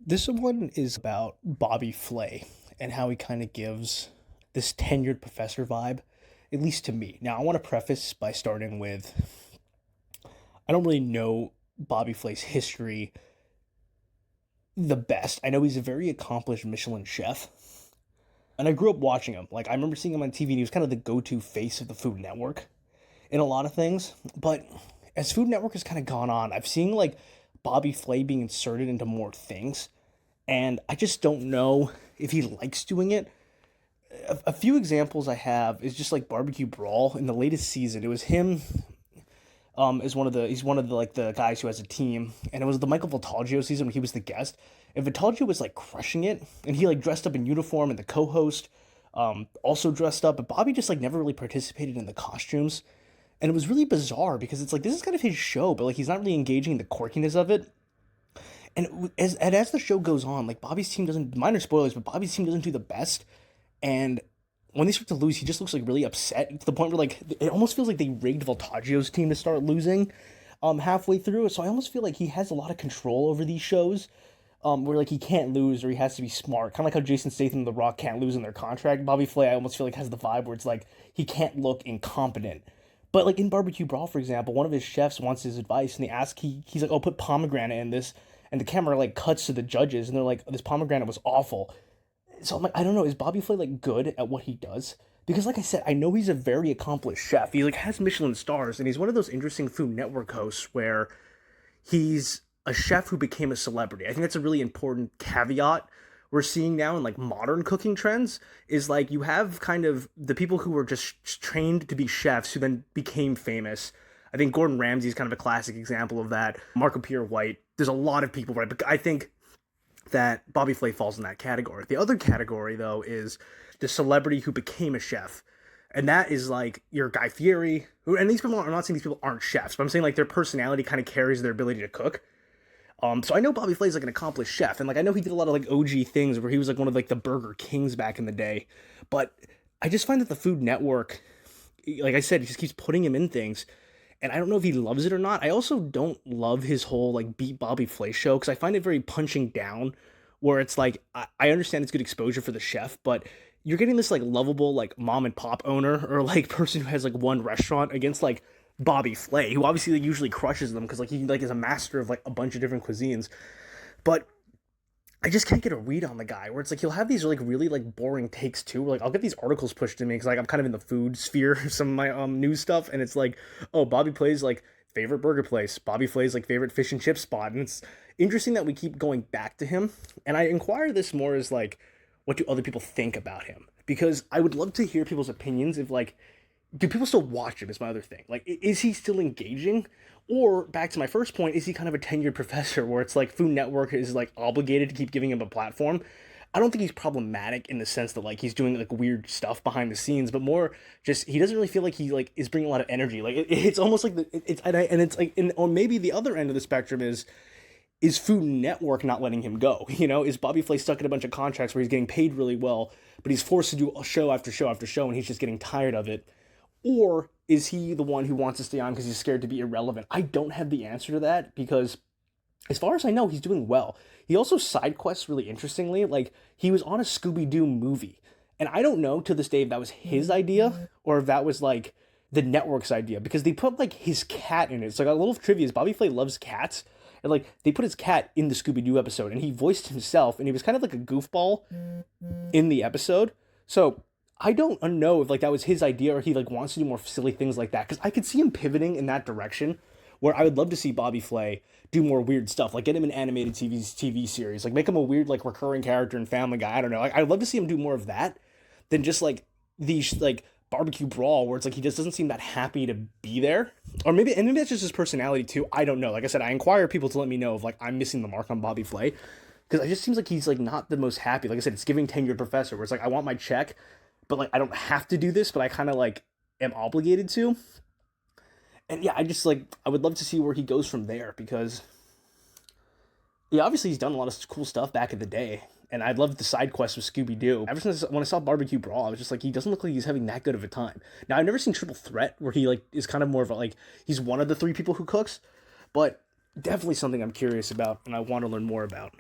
This one is about Bobby Flay and how he kind of gives this tenured professor vibe, at least to me. Now, I want to preface by starting with I don't really know Bobby Flay's history the best. I know he's a very accomplished Michelin chef, and I grew up watching him. Like, I remember seeing him on TV, and he was kind of the go to face of the Food Network in a lot of things. But as Food Network has kind of gone on, I've seen like Bobby Flay being inserted into more things, and I just don't know if he likes doing it. A few examples I have is just like Barbecue Brawl in the latest season. It was him as he's one of the like the guys who has a team, and it was the Michael Voltaggio season when he was the guest. And Voltaggio was like crushing it, and he like dressed up in uniform, and the co-host also dressed up, but Bobby just like never really participated in the costumes. And it was really bizarre because it's like this is kind of his show, but like he's not really engaging in the quirkiness of it. And as the show goes on, like Bobby's team doesn't, minor spoilers, but Bobby's team doesn't do the best. And when they start to lose, he just looks like really upset to the point where like it almost feels like they rigged Voltaggio's team to start losing halfway through. So I almost feel like he has a lot of control over these shows. Where like he can't lose or he has to be smart, kind of like how Jason Statham and The Rock can't lose in their contract. Bobby Flay, I almost feel like has the vibe where it's like he can't look incompetent. But like in Barbecue Brawl, for example, one of his chefs wants his advice, and he's like, "Oh, put pomegranate in this," and the camera like cuts to the judges, and they're like, "This pomegranate was awful." So I'm like, I don't know, is Bobby Flay like good at what he does? Because like I said, I know he's a very accomplished chef. He like has Michelin stars, and he's one of those interesting Food Network hosts where he's a chef who became a celebrity. I think that's a really important caveat we're seeing now in like modern cooking trends is like you have kind of the people who were just trained to be chefs who then became famous. I think Gordon Ramsay is kind of a classic example of that. Marco Pierre White. There's a lot of people, right? But I think that Bobby Flay falls in that category. The other category, though, is the celebrity who became a chef. And that is like your Guy Fieri, who, and these people, I'm not saying these people aren't chefs, but I'm saying like their personality kind of carries their ability to cook. So I know Bobby Flay's like an accomplished chef, and like I know he did a lot of like OG things where he was like one of like the Burger Kings back in the day. But I just find that the Food Network, like I said, he just keeps putting him in things, and I don't know if he loves it or not. I also don't love his whole like beat Bobby Flay show because I find it very punching down, where it's like I understand it's good exposure for the chef, but you're getting this like lovable like mom and pop owner or like person who has like one restaurant against like Bobby Flay, who obviously like, usually crushes them because like he like is a master of like a bunch of different cuisines. But I just can't get a read on the guy where it's like he'll have these like really like boring takes too. Where, like I'll get these articles pushed to me because like I'm kind of in the food sphere, some of my news stuff, and it's like, oh, Bobby Flay's like favorite burger place, Bobby Flay's like favorite fish and chip spot, and it's interesting that we keep going back to him. And I inquire this more as like, what do other people think about him? Because I would love to hear people's opinions if like do people still watch him is my other thing. Like, is he still engaging? Or back to my first point, is he kind of a tenured professor where it's like Food Network is like obligated to keep giving him a platform? I don't think he's problematic in the sense that like he's doing like weird stuff behind the scenes, but more just he doesn't really feel like he like is bringing a lot of energy. Like it's almost like and it's like on maybe the other end of the spectrum is Food Network not letting him go? You know, is Bobby Flay stuck in a bunch of contracts where he's getting paid really well, but he's forced to do show after show after show, and he's just getting tired of it? Or is he the one who wants to stay on because he's scared to be irrelevant? I don't have the answer to that because, as far as I know, he's doing well. He also side quests really interestingly. Like, he was on a Scooby-Doo movie. And I don't know to this day if that was his idea or if that was like the network's idea because they put like his cat in it. It's like a little trivia is Bobby Flay loves cats. And like they put his cat in the Scooby-Doo episode and he voiced himself and he was kind of like a goofball in the episode. So I don't know if like that was his idea or he like wants to do more silly things like that because I could see him pivoting in that direction where I would love to see Bobby Flay do more weird stuff, like get him an animated TV series, like make him a weird like recurring character in Family Guy. I don't know. Like I'd love to see him do more of that than just like these like Barbecue Brawl where it's like he just doesn't seem that happy to be there. Or maybe that's just his personality too. I don't know. Like I said, I inquire people to let me know if like I'm missing the mark on Bobby Flay because it just seems like he's like not the most happy. Like I said, it's giving tenured professor where it's like I want my check, but like I don't have to do this, but I kind of like am obligated to. And yeah, I just like I would love to see where he goes from there because yeah, obviously he's done a lot of cool stuff back in the day. And I loved the side quest with Scooby-Doo. Ever since when I saw Barbecue Brawl, I was just like, he doesn't look like he's having that good of a time. Now, I've never seen Triple Threat, where he like is kind of more of a, like, he's one of the three people who cooks. But definitely something I'm curious about and I want to learn more about.